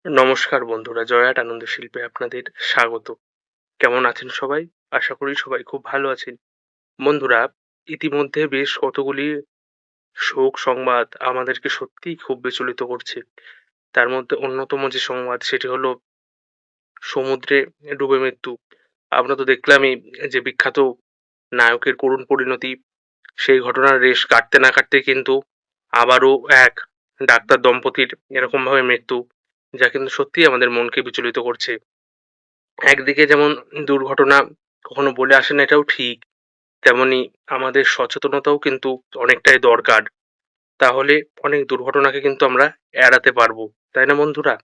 নমস্কার বন্ধুরা, জয়াট আনন্দ শিল্পে আপনাদের স্বাগত। কেমন আছেন সবাই? আশা করি সবাই খুব ভালো আছেন। বন্ধুরা, ইতিমধ্যে বেশ কতগুলি শোক সংবাদ আমাদেরকে সত্যিই খুব বিচলিত করছে। তার মধ্যে অন্যতম যে সংবাদ সেটি হলো সমুদ্রে ডুবে মৃত্যু। আমরা তো দেখলামই যে বিখ্যাত নায়কের করুণ পরিণতি। সেই ঘটনার রেশ কাটতে না কাটতেই কিন্তু আবারও এক ডাক্তার দম্পতির এরকমভাবে মৃত্যু, যা কিন্তু সত্যিই আমাদের মনকে বিচলিত করছে। একদিকে যেমন দুর্ঘটনা কখনো বলে আসে না এটাও ঠিক, তেমনি আমাদের সচেতনতাও কিন্তু অনেকটাই দরকার। তাহলে অনেক দুর্ঘটনাকে কিন্তু আমরা এড়াতে পারবো। তাই না বন্ধুরা?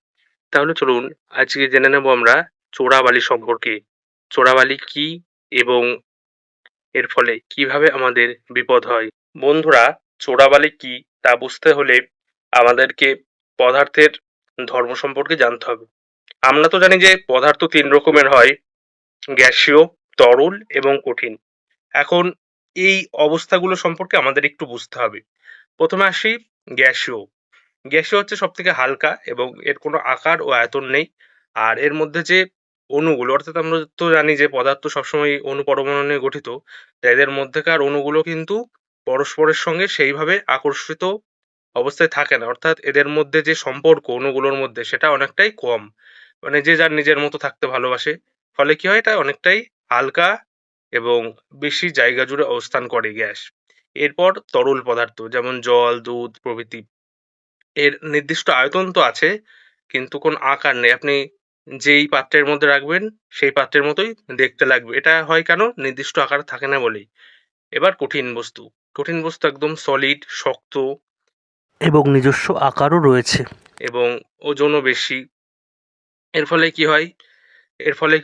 তাহলে চলুন আজকে জেনে নেব আমরা চোরাবালি সম্পর্কে। চোরাবালি কি এবং এর ফলে কিভাবে আমাদের বিপদ হয়? বন্ধুরা, চোরাবালি কি তা বুঝতে হলে আমাদেরকে পদার্থের ধর্ম সম্পর্কে জানতে হবে। আমরা তো জানি যে পদার্থ ৩ রকমের হয়: গ্যাসীয়, তরল এবং কঠিন। এখন এই অবস্থাগুলো সম্পর্কে আমাদের একটু বুঝতে হবে। প্রথমে আসি গ্যাসীয়। গ্যাসীয় হচ্ছে সবথেকে হালকা এবং এর কোনো আকার ও আয়তন নেই। আর এর মধ্যে যে অণুগুলো, অর্থাৎ আমরা তো জানি যে পদার্থ সবসময় অণু পরমাণু নিয়ে গঠিত। তাই এদের মধ্যেকার অণুগুলো কিন্তু পরস্পরের সঙ্গে সেইভাবে আকর্ষিত অবস্থায় থাকে না। অর্থাৎ এদের মধ্যে যে সম্পর্ক অণুগুলোর মধ্যে সেটা অনেকটাই কম। মানে যে যার নিজের মতো থাকতে ভালোবাসে। ফলে কি হয়, এটা অনেকটাই হালকা এবং বেশি জায়গা জুড়ে অবস্থান করে গ্যাস। এরপর তরল পদার্থ যেমন জল, দুধ প্রভৃতি। এর নির্দিষ্ট আয়তন তো আছে, কিন্তু কোনো আকার নেই। আপনি যেই পাত্রের মধ্যে রাখবেন সেই পাত্রের মতোই দেখতে লাগবে। এটা হয় কেন? নির্দিষ্ট আকার থাকে না বলেই। এবার কঠিন বস্তু। কঠিন বস্তু একদম সলিড, শক্ত এবং নিজস্ব আকারও রয়েছে এবং ওজনও বেশি। এর ফলে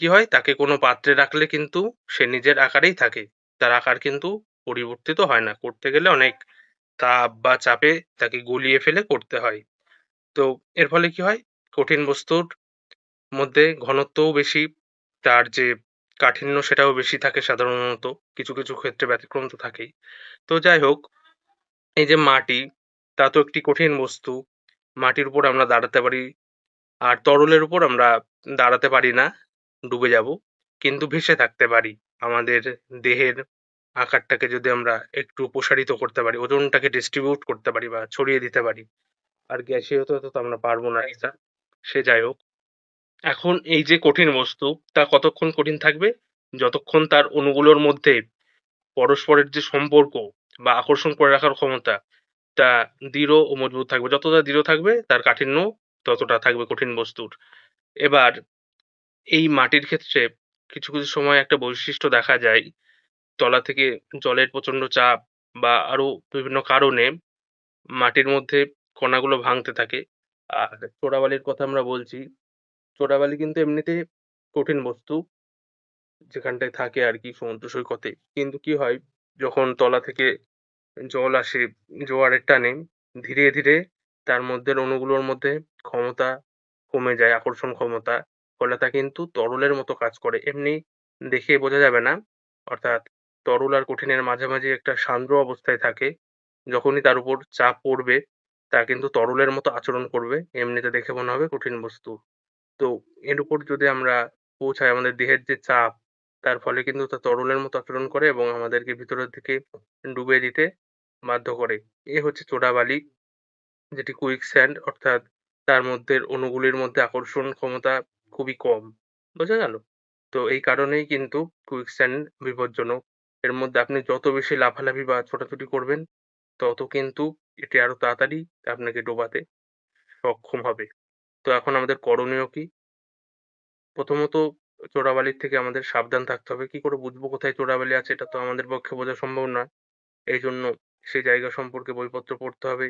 কি হয়? তাকে কোনো পাত্রে রাখলে কিন্তু সে নিজের আকারেই থাকে। তার আকার কিন্তু পরিবর্তিত হয় না। করতে গেলে অনেক তাপ বা চাপে তাকে গলিয়ে ফেলে করতে হয়। তো এর ফলে কি হয়? কঠিন বস্তুর মধ্যে ঘনত্বও বেশি, তার যে কাঠিন্য সেটাও বেশি থাকে সাধারণত। কিছু, কিছু ক্ষেত্রে ব্যতিক্রম তো থাকেই। তো যাই হোক, এই যে মাটি, তা তো একটি কঠিন বস্তু। মাটির উপর আমরা দাঁড়াতে পারি। আর তরলের উপর আমরা দাঁড়াতে পারি না, ডুবে যাবো। কিন্তু ভেসে থাকতে পারি। আমাদের দেহের আকারটাকে যদি আমরা একটু প্রসারিত করতে পারি, ওজনটাকে ডিস্ট্রিবিউট করতে পারি বা ছড়িয়ে দিতে পারি। আর গ্যাসীয়তা তো আমরা পারবো না এটা। সে যাই হোক। এখন এই যে কঠিন বস্তু, তা কতক্ষণ কঠিন থাকবে? যতক্ষণ তার অণুগুলোর মধ্যে পরস্পরের যে সম্পর্ক বা আকর্ষণ করে রাখার ক্ষমতা, তা দৃঢ় ও মজবুত থাকবে। যতটা দৃঢ় থাকবে তার কাঠিন্য ততটা থাকবে কঠিন বস্তুর। এবার এই মাটির ক্ষেত্রে কিছু, কিছু সময় একটা বৈশিষ্ট্য দেখা যায়। তলা থেকে জলের প্রচণ্ড চাপ বা আরো বিভিন্ন কারণে মাটির মধ্যে কণাগুলো ভাঙতে থাকে। আর চোরাবালির কথা আমরা বলছি। চোরাবালি কিন্তু এমনিতে কঠিন বস্তু, যেখানটায় থাকে আরকি সমুদ্র সৈকতে। কিন্তু কি হয়, যখন তলা থেকে জল আসে জোয়ারের টানে, ধীরে, ধীরে তার মধ্যের অণুগুলোর মধ্যে ক্ষমতা কমে যায়, আকর্ষণ ক্ষমতা। ফলে তা কিন্তু তরলের মতো কাজ করে। এমনি দেখে বোঝা যাবে না। অর্থাৎ তরল আর কঠিনের মাঝামাঝি একটা সান্দ্র অবস্থায় থাকে। যখনই তার উপর চাপ পড়বে, তা কিন্তু তরলের মতো আচরণ করবে। এমনিতে দেখে মনে হবে কঠিন বস্তু। তো এর উপর যদি আমরা পৌঁছাই, আমাদের দেহের যে চাপ, তার ফলে কিন্তু তা তরলের মতো আচরণ করে এবং আমাদেরকে ভিতরের দিকে ডুবিয়ে দিতে বাধ্য করে। এ হচ্ছে চোরাবালি, যেটি কুইকস্যান্ড, অর্থাৎ তার মধ্যে অণুগুলির মধ্যে আকর্ষণ ক্ষমতা খুবই কম। বোঝা গেল? তো এই কারণেই কিন্তু কুইকস্যান্ড বিপজ্জনক। এর মধ্যে আপনি যত বেশি লাফালাফি বা ছোটাছুটি করবেন, তত কিন্তু এটি আরো তাড়াতাড়ি আপনাকে ডোবাতে সক্ষম হবে। তো এখন আমাদের করণীয় কি? প্রথমত চোরাবালির থেকে আমাদের সাবধান থাকতে হবে। কি করে বুঝবো কোথায় চোরাবালি আছে? এটা তো আমাদের পক্ষে বোঝা সম্ভব না। এইজন্য সেই জায়গা সম্পর্কে বইপত্র পড়তে হবে।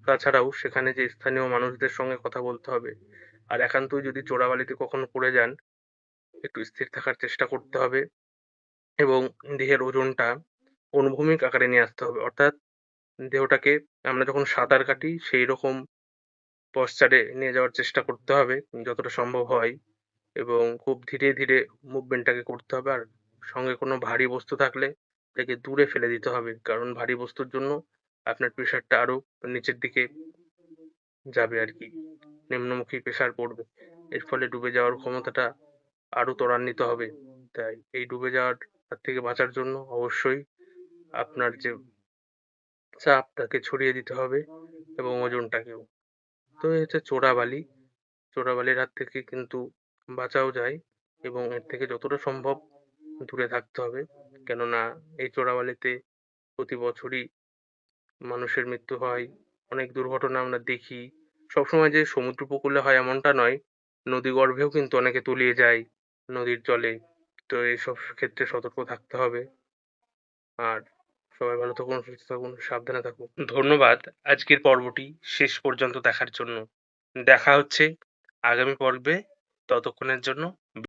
তাছাড়াও সেখানে যে স্থানীয় মানুষদের সঙ্গে কথা বলতে হবে। আর একান্তই যদি চোরাবালিতে কখনো পড়ে যান, একটু স্থির থাকার চেষ্টা করতে হবে এবং দেহের ওজনটা অনুভূমিক আকারে নিয়ে আসতে হবে। অর্থাৎ দেহটাকে আমরা যখন সাঁতার কাটি সেইরকম পশ্চারে নিয়ে যাওয়ার চেষ্টা করতে হবে যতটা সম্ভব হয়। এবং খুব ধীরে, ধীরে মুভমেন্টটাকে করতে হবে। আর সঙ্গে কোনো ভারী বস্তু থাকলে তাকে দূরে ফেলে দিতে হবে। কারণ ভারী বস্তুর জন্য আপনার প্রেশারটা আরো নিচের দিকে যাবে আরকি। নিম্নমুখী প্রেসার পড়বে। এর ফলে ডুবে যাওয়ার ক্ষমতাটা আরো ত্বরান্বিত হবে। তাই এই ডুবে যাওয়ার হাত থেকে বাঁচার জন্য অবশ্যই আপনার যে চাপ তাকে ছড়িয়ে দিতে হবে এবং ওজনটাকেও। তো এই হচ্ছে চোরাবালি। চোরাবালির হাত থেকে কিন্তু বাঁচাও যায় এবং এর থেকে যতটা সম্ভব দূরে থাকতে হবে। কেননা এই চোরাবালিতে প্রতি বছরই মানুষের মৃত্যু হয়। অনেক দুর্ঘটনা আমরা দেখি। সবসময় যে সমুদ্র উপকূলে হয় এমনটা নয়। নদীগর্ভেও কিন্তু অনেকে তলিয়ে যায় নদীর জলে। তো এইসব ক্ষেত্রে সতর্ক থাকতে হবে। আর সবাই ভালো থাকুন, সুস্থ থাকুন, সাবধানে থাকুন। ধন্যবাদ আজকের পর্বটি শেষ পর্যন্ত দেখার জন্য। দেখা হচ্ছে আগামী পর্বে। ততক্ষণের জন্য